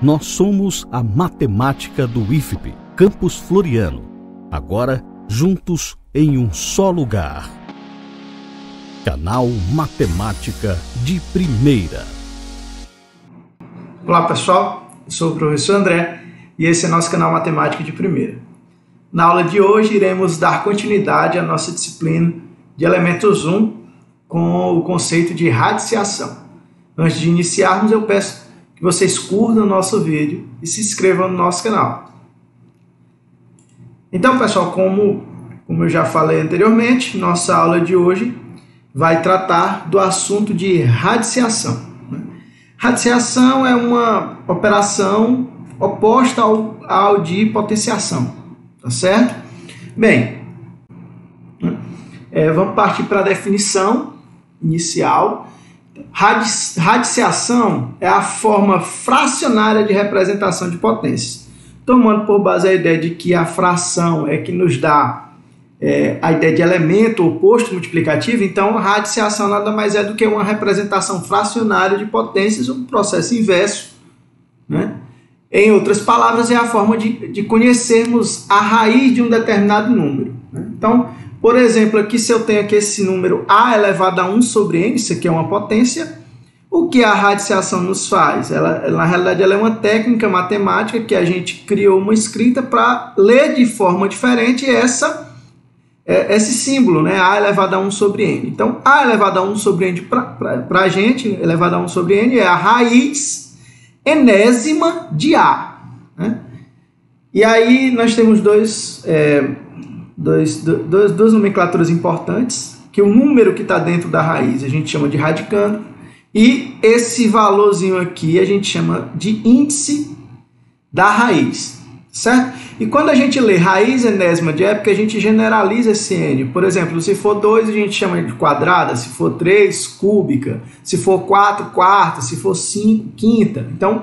Nós somos a matemática do IFP, Campus Floriano. Agora, juntos em um só lugar. Canal Matemática de Primeira. Olá pessoal, eu sou o professor André e esse é nosso canal Matemática de Primeira. Na aula de hoje iremos dar continuidade à nossa disciplina de Elementos 1 com o conceito de radiciação. Antes de iniciarmos, eu peço que vocês curtam o nosso vídeo e se inscrevam no nosso canal. Então, pessoal, como eu já falei anteriormente, nossa aula de hoje vai tratar do assunto de radiciação. Radiciação é uma operação oposta ao de potenciação, tá certo? Bem, vamos partir para a definição inicial. Radiciação é a forma fracionária de representação de potências, tomando por base a ideia de que a fração é que nos dá a ideia de elemento oposto multiplicativo. Então, a radiciação nada mais é do que uma representação fracionária de potências, um processo inverso, né? Em outras palavras, é a forma de conhecermos a raiz de um determinado número, né? Então, por exemplo, aqui se eu tenho aqui esse número a elevado a 1 sobre n, isso aqui é uma potência, o que a radiciação nos faz? Na realidade, ela é uma técnica matemática que a gente criou uma escrita para ler de forma diferente esse símbolo, né? A elevado a 1 sobre n. Então, a elevado a 1 sobre n para a gente, elevado a 1 sobre n, é a raiz enésima de a, né? E aí nós temos duas nomenclaturas importantes, que o número que está dentro da raiz a gente chama de radicando, e esse valorzinho aqui a gente chama de índice da raiz, certo? E quando a gente lê raiz enésima de é porque a gente generaliza esse n. Por exemplo, se for 2 a gente chama de quadrada, se for 3, cúbica, se for 4, quarta, se for 5, quinta. Então,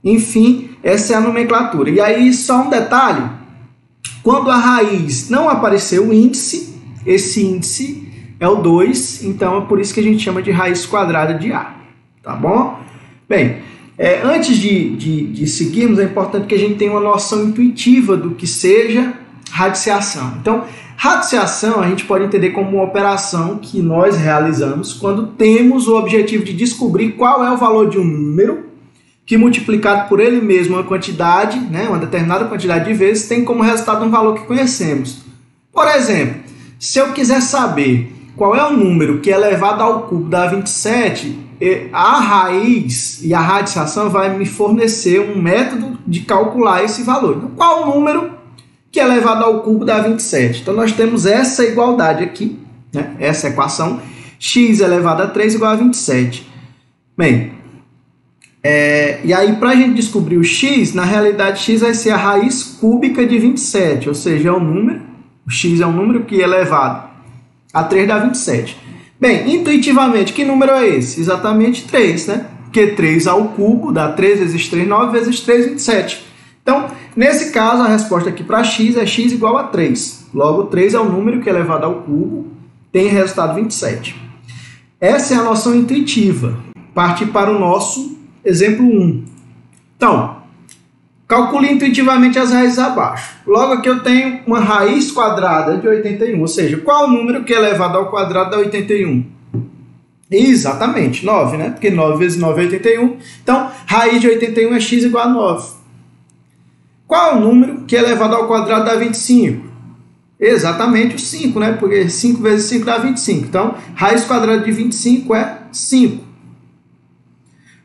enfim, essa é a nomenclatura. E aí, só um detalhe, quando a raiz não aparecer o índice, esse índice é o 2, então é por isso que a gente chama de raiz quadrada de a, tá bom? Bem, antes de seguirmos, é importante que a gente tenha uma noção intuitiva do que seja radiciação. Então, radiciação a gente pode entender como uma operação que nós realizamos quando temos o objetivo de descobrir qual é o valor de um número que, multiplicado por ele mesmo uma quantidade, né, uma determinada quantidade de vezes, tem como resultado um valor que conhecemos. Por exemplo, se eu quiser saber qual é o número que elevado ao cubo dá 27, a raiz e a radiciação vai me fornecer um método de calcular esse valor. Então, qual o número que elevado ao cubo dá 27? Então, nós temos essa igualdade aqui, né? Essa equação, x elevado a 3 igual a 27. Bem, e aí para a gente descobrir o x, na realidade x vai ser a raiz cúbica de 27, ou seja, é um número, o x é um número que elevado a 3 dá 27. Bem, intuitivamente, que número é esse? Exatamente 3, né? Porque 3 ao cubo dá 3 vezes 3, 9 vezes 3, 27. Então, nesse caso, a resposta aqui para x é x igual a 3. Logo, 3 é o número que é elevado ao cubo, tem resultado 27. Essa é a noção intuitiva. Partir para o nosso exemplo 1. Então, calcule intuitivamente as raízes abaixo. Logo aqui eu tenho uma raiz quadrada de 81, ou seja, qual o número que é elevado ao quadrado dá 81? Exatamente, 9, né? Porque 9 vezes 9 é 81. Então, raiz de 81 é x igual a 9. Qual o número que é elevado ao quadrado dá 25? Exatamente o 5, né? Porque 5 vezes 5 dá 25. Então, raiz quadrada de 25 é 5.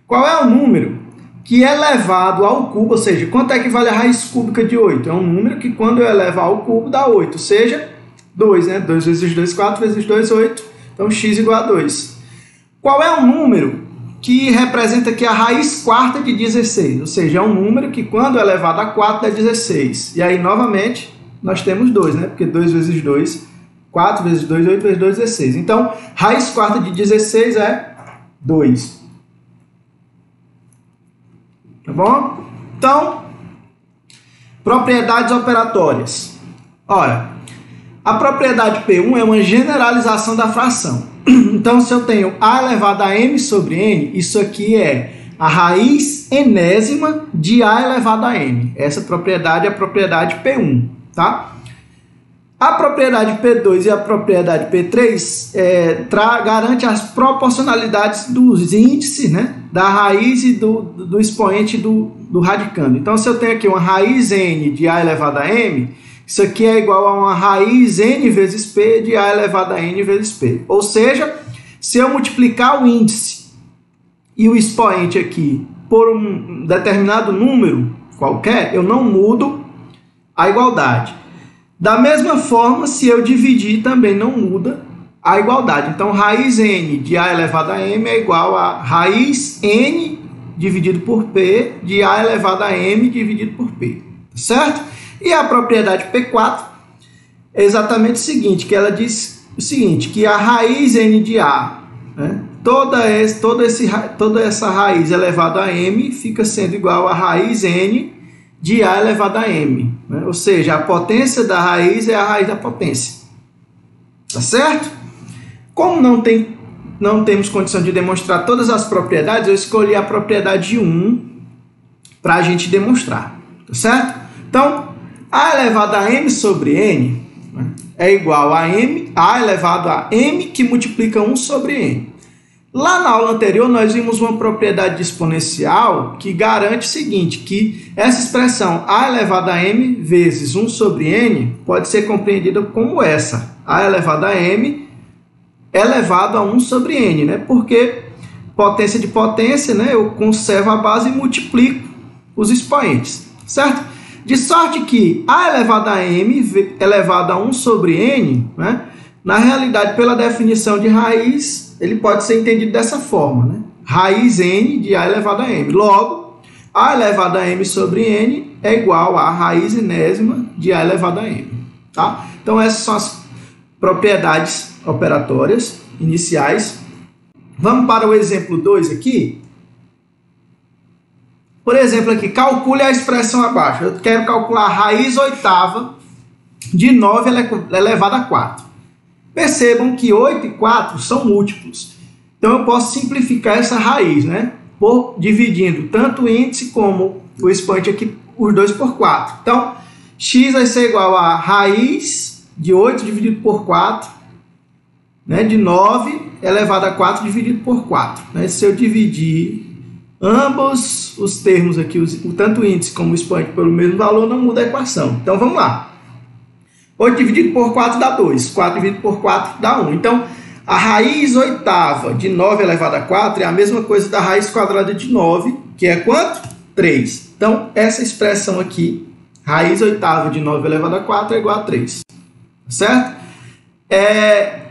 Qual é o número que é elevado ao cubo, ou seja, quanto é que vale a raiz cúbica de 8? É um número que quando eu elevo ao cubo dá 8, ou seja, 2, né? 2 vezes 2, 4 vezes 2, 8. Então, x igual a 2. Qual é o número que representa aqui a raiz quarta de 16? Ou seja, é um número que quando elevado a 4 dá 16. E aí, novamente, nós temos 2, né? Porque 2 vezes 2, 4 vezes 2, 8 vezes 2, 16. Então, raiz quarta de 16 é 2. Tá bom? Então, propriedades operatórias. Ora, a propriedade P1 é uma generalização da fração. Então, se eu tenho a elevado a m sobre n, isso aqui é a raiz raiz enésima de A elevado a M. Essa propriedade é a propriedade P1, tá? A propriedade P2 e a propriedade P3 garante as proporcionalidades dos índices, né, da raiz e do expoente do radicando. Então, se eu tenho aqui uma raiz n de A elevado a M, isso aqui é igual a uma raiz n vezes P de A elevado a n vezes P. Ou seja, se eu multiplicar o índice e o expoente aqui por um determinado número qualquer, eu não mudo a igualdade. Da mesma forma, se eu dividir, também não muda a igualdade. Então, raiz n de A elevado a M é igual a raiz n dividido por P de A elevado a M dividido por P. Certo? E a propriedade P4 é exatamente o seguinte, que ela diz o seguinte, que a raiz n de A, né, toda essa raiz elevada a M fica sendo igual a raiz n de A elevado a M, né? Ou seja, a potência da raiz é a raiz da potência. Tá certo? Como não temos condição de demonstrar todas as propriedades, eu escolhi a propriedade 1 para a gente demonstrar. Tá certo? Então, A elevado a M sobre N, né, é igual a A elevado a M que multiplica 1 sobre N. Lá na aula anterior, nós vimos uma propriedade de exponencial que garante o seguinte, que essa expressão A elevado a M vezes 1 sobre N pode ser compreendida como essa. A elevado a M elevado a 1 sobre N, né? Porque potência de potência, né? Eu conservo a base e multiplico os expoentes, certo? De sorte que A elevado a M elevado a 1 sobre N, né? Na realidade, pela definição de raiz, ele pode ser entendido dessa forma, né? Raiz n de A elevado a M. Logo, A elevado a M sobre N é igual a raiz enésima de A elevado a M. Tá? Então, essas são as propriedades operatórias iniciais. Vamos para o exemplo 2 aqui. Por exemplo, aqui, calcule a expressão abaixo. Eu quero calcular a raiz oitava de 9 elevado a 4. Percebam que 8 e 4 são múltiplos. Então, eu posso simplificar essa raiz, né? Dividindo tanto o índice como o expoente aqui, os dois por 4. Então, x vai ser igual a raiz de 8 dividido por 4, né? De 9 elevado a 4 dividido por 4. Né? Se eu dividir ambos os termos aqui, tanto o índice como o expoente pelo mesmo valor, não muda a equação. Então, vamos lá. 8 dividido por 4 dá 2. 4 dividido por 4 dá 1. Então, a raiz oitava de 9 elevado a 4 é a mesma coisa da raiz quadrada de 9, que é quanto? 3. Então, essa expressão aqui, raiz oitava de 9 elevado a 4 é igual a 3. Certo?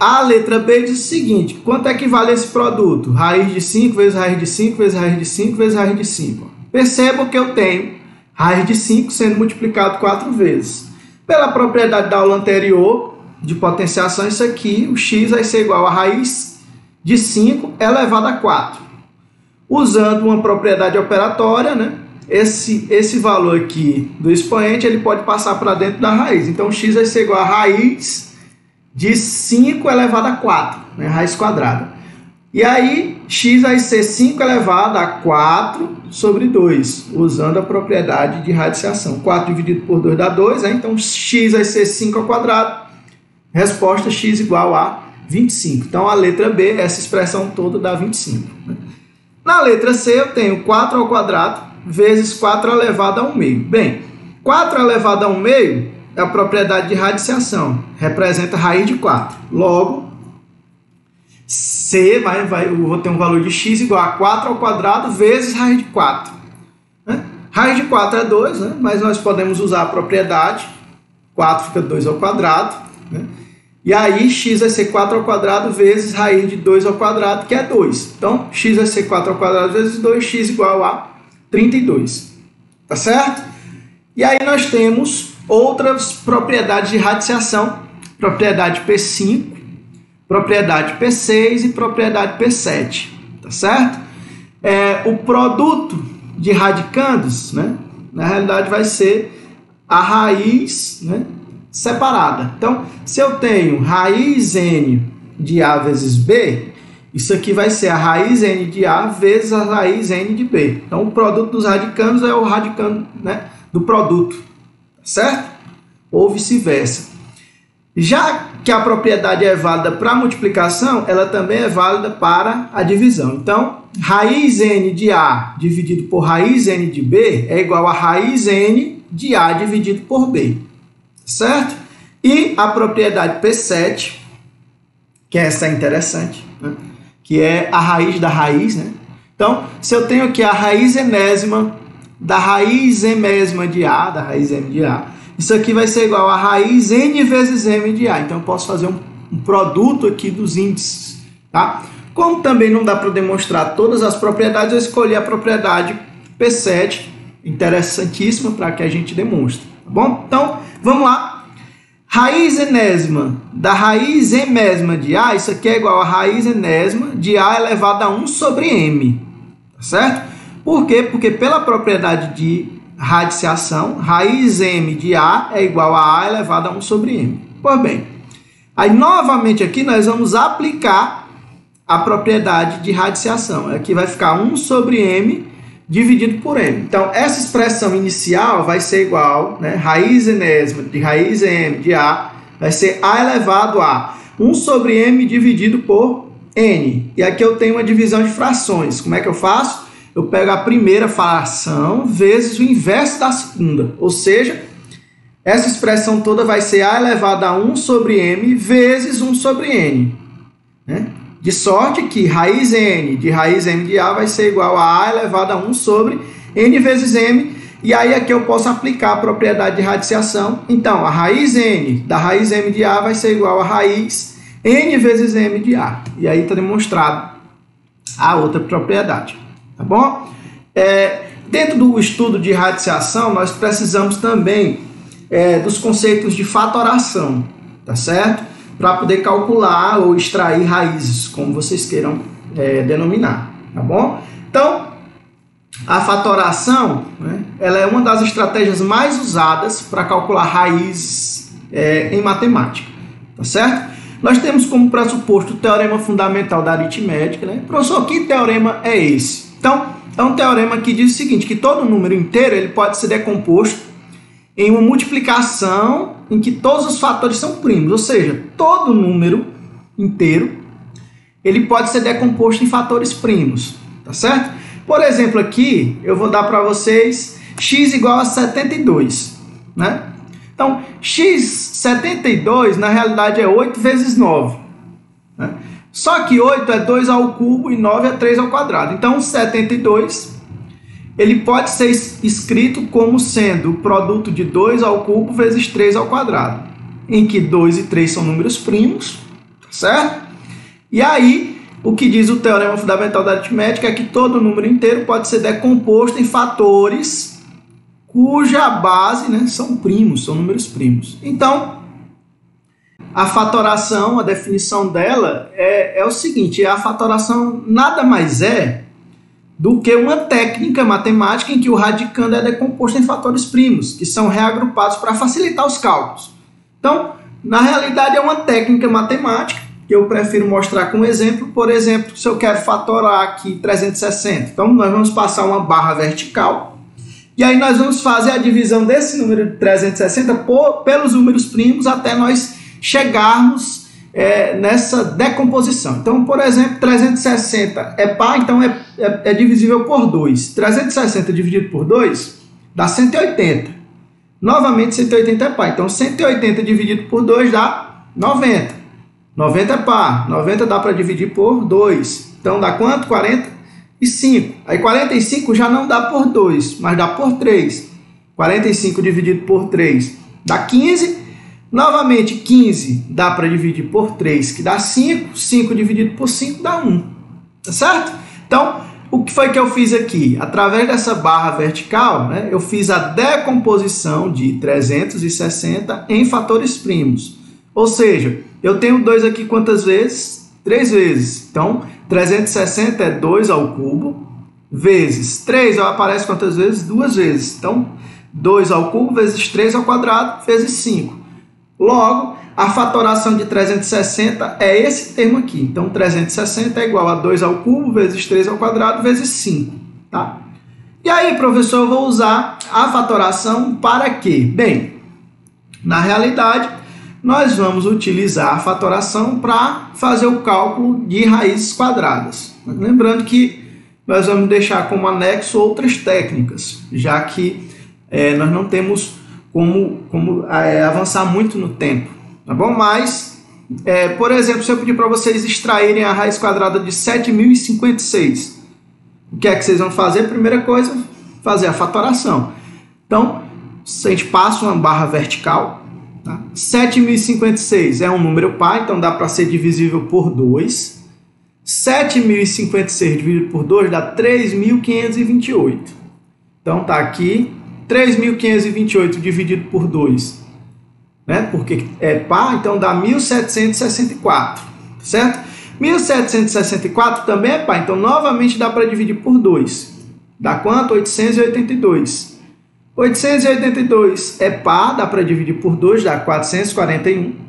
A letra B diz o seguinte, quanto é que vale esse produto? Raiz de 5 vezes raiz de 5 vezes raiz de 5 vezes raiz de 5. Percebam que eu tenho raiz de 5 sendo multiplicado 4 vezes. Pela propriedade da aula anterior, de potenciação, isso aqui, o x vai ser igual a raiz de 5 elevado a 4. Usando uma propriedade operatória, né, esse valor aqui do expoente, ele pode passar para dentro da raiz. Então, x vai ser igual a raiz de 5 elevado a 4, né, raiz quadrada. E aí, x vai ser 5 elevado a 4 sobre 2, usando a propriedade de radiciação. 4 dividido por 2 dá 2, né? Então x vai ser 5 ao quadrado. Resposta x igual a 25. Então, a letra B, essa expressão toda dá 25. Né? Na letra C, eu tenho 4 ao quadrado vezes 4 elevado a 1 meio. Bem, 4 elevado a 1 meio é a propriedade de radiciação. Representa a raiz de 4. Logo, C eu vou ter um valor de x igual a 4 ao quadrado vezes raiz de 4. Né? Raiz de 4 é 2, né? Mas nós podemos usar a propriedade. 4 fica 2 ao quadrado. Né? E aí x vai ser 4 ao quadrado vezes raiz de 2 ao quadrado, que é 2. Então, x vai ser 4 ao quadrado vezes 2, x igual a 32. Tá certo? E aí nós temos outras propriedades de radiciação. Propriedade P5. Propriedade P6 e propriedade P7, tá certo? O produto de radicandos, né, na realidade vai ser a raiz, né, separada. Então, se eu tenho raiz n de A vezes B, Isso aqui vai ser a raiz n de A vezes a raiz n de B. Então, o produto dos radicandos é o radicando, né, do produto, certo? Ou vice-versa. Já que a propriedade é válida para a multiplicação, ela também é válida para a divisão. Então, raiz n de A dividido por raiz n de B é igual a raiz n de A dividido por B, certo? E a propriedade P7, que essa é interessante, né? Que é a raiz da raiz, né? Então, se eu tenho aqui a raiz enésima da raiz emésima de A, da raiz m de A, isso aqui vai ser igual a raiz n vezes m de A. Então, eu posso fazer um produto aqui dos índices, tá? Como também não dá para demonstrar todas as propriedades, eu escolhi a propriedade P7, interessantíssima para que a gente demonstre, tá bom? Então, vamos lá. Raiz enésima da raiz emésima de A, isso aqui é igual a raiz enésima de A elevado a 1 sobre m, tá certo? Por quê? Porque pela propriedade de radiciação, raiz m de A é igual a A elevado a 1 sobre m. Pois bem, aí novamente aqui nós vamos aplicar a propriedade de radiciação. Aqui vai ficar 1 sobre m dividido por m. Então, essa expressão inicial vai ser igual, né, raiz enésima de raiz m de A vai ser A elevado a 1 sobre m dividido por n. E aqui eu tenho uma divisão de frações. Como é que eu faço? Eu pego a primeira fração vezes o inverso da segunda. Ou seja, essa expressão toda vai ser A elevado a 1 sobre m vezes 1 sobre n, né? De sorte que raiz n de raiz m de A vai ser igual a A elevado a 1 sobre n vezes m. E aí aqui eu posso aplicar a propriedade de radiciação. Então, a raiz n da raiz m de A vai ser igual a raiz n vezes m de A. E aí está demonstrado a outra propriedade. Tá bom? Dentro do estudo de radiciação, nós precisamos também dos conceitos de fatoração, tá certo? Para poder calcular ou extrair raízes, como vocês queiram denominar, tá bom? Então, a fatoração, né, ela é uma das estratégias mais usadas para calcular raízes em matemática, tá certo? Nós temos como pressuposto o teorema fundamental da aritmética, né? Professor, que teorema é esse? Então, é um teorema que diz o seguinte, que todo número inteiro ele pode ser decomposto em uma multiplicação em que todos os fatores são primos, ou seja, todo número inteiro ele pode ser decomposto em fatores primos, tá certo? Por exemplo, aqui eu vou dar para vocês x igual a 72, né? Então, x 72 na realidade é 8 vezes 9, né? Só que 8 é 2 ao cubo e 9 é 3 ao quadrado. Então, 72 ele pode ser escrito como sendo o produto de 2 ao cubo vezes 3 ao quadrado, em que 2 e 3 são números primos, certo? E aí, o que diz o teorema fundamental da aritmética é que todo número inteiro pode ser decomposto em fatores cuja base, né, são primos, são números primos. Então, a fatoração, a definição dela é o seguinte, a fatoração nada mais é do que uma técnica matemática em que o radicando é decomposto em fatores primos, que são reagrupados para facilitar os cálculos. Então, na realidade, é uma técnica matemática que eu prefiro mostrar com exemplo. Por exemplo, se eu quero fatorar aqui 360, então nós vamos passar uma barra vertical, e aí nós vamos fazer a divisão desse número de 360 pelos números primos até nós chegarmos nessa decomposição. Então, por exemplo, 360 é par, então é divisível por 2. 360 dividido por 2 dá 180. Novamente, 180 é par. Então, 180 dividido por 2 dá 90. 90 é par. 90 dá para dividir por 2. Então, dá quanto? 45. Aí, 45 já não dá por 2, mas dá por 3. 45 dividido por 3 dá 15. Novamente, 15 dá para dividir por 3, que dá 5. 5 dividido por 5 dá 1. Tá certo? Então, o que foi que eu fiz aqui? Através dessa barra vertical, né, eu fiz a decomposição de 360 em fatores primos. Ou seja, eu tenho 2 aqui quantas vezes? 3 vezes. Então, 360 é 2 ao cubo, vezes 3 aparece quantas vezes? 2 vezes. Então, 2 ao cubo vezes 3 ao quadrado, vezes 5. Logo, a fatoração de 360 é esse termo aqui. Então, 360 é igual a 2 ao cubo vezes 3 ao quadrado vezes 5. Tá? E aí, professor, eu vou usar a fatoração para quê? Bem, na realidade, nós vamos utilizar a fatoração para fazer o cálculo de raízes quadradas. Lembrando que nós vamos deixar como anexo outras técnicas, já que nós não temos como avançar muito no tempo, tá bom? Mas, por exemplo, se eu pedir para vocês extraírem a raiz quadrada de 7.056, o que é que vocês vão fazer? Primeira coisa, fazer a fatoração. Então, a gente passa uma barra vertical. Tá? 7.056 é um número par, então dá para ser divisível por 2. 7.056 dividido por 2 dá 3.528. Então tá aqui 3.528 dividido por 2, né? Porque é par, então dá 1.764, certo? 1.764 também é par, então novamente dá para dividir por 2. Dá quanto? 882. 882 é par, dá para dividir por 2, dá 441.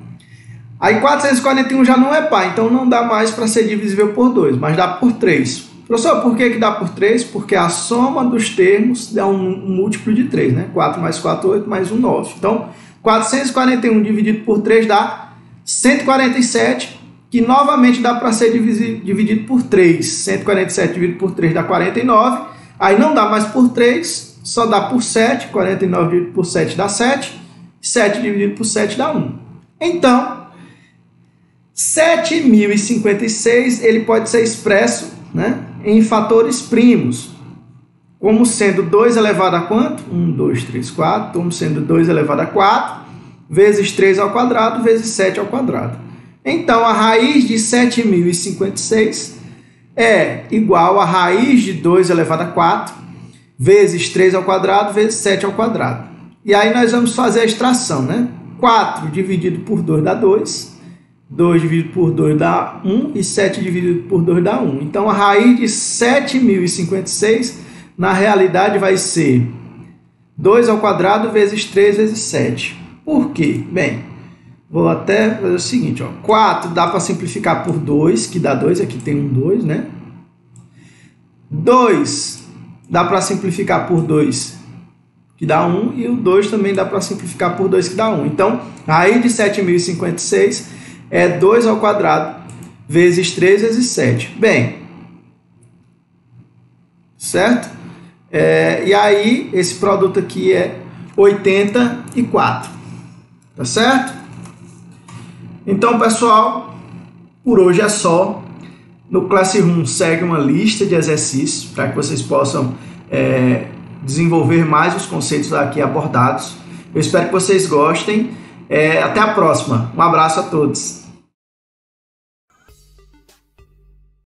Aí 441 já não é par, então não dá mais para ser divisível por 2, mas dá por 3. Professor, por que dá por 3? Porque a soma dos termos dá um múltiplo de 3, né? 4 mais 4, 8, mais 1, 9. Então, 441 dividido por 3 dá 147, que novamente dá para ser dividido por 3. 147 dividido por 3 dá 49. Aí não dá mais por 3, só dá por 7. 49 dividido por 7 dá 7. 7 dividido por 7 dá 1. Então, 7.056 ele pode ser expresso, né, em fatores primos, como sendo 2 elevado a quanto? 1, 2, 3, 4, como sendo 2 elevado a 4, vezes 3 ao quadrado, vezes 7 ao quadrado. Então, a raiz de 7.056 é igual a raiz de 2 elevado a 4, vezes 3 ao quadrado, vezes 7 ao quadrado. E aí nós vamos fazer a extração, né? 4 dividido por 2 dá 2. 2 dividido por 2 dá 1 e 7 dividido por 2 dá 1. Então, a raiz de 7.056, na realidade, vai ser 2 ao quadrado vezes 3 vezes 7. Por quê? Bem, vou até fazer o seguinte, ó. 4 dá para simplificar por 2, que dá 2, aqui tem um 2, né? 2 dá para simplificar por 2, que dá 1, e o 2 também dá para simplificar por 2, que dá 1. Então, a raiz de 7.056 é 2 ao quadrado vezes 3 vezes 7. Bem, certo? E aí, esse produto aqui é 84. Tá certo? Então, pessoal, por hoje é só. No Classroom segue uma lista de exercícios para que vocês possam desenvolver mais os conceitos aqui abordados. Eu espero que vocês gostem. Até a próxima. Um abraço a todos.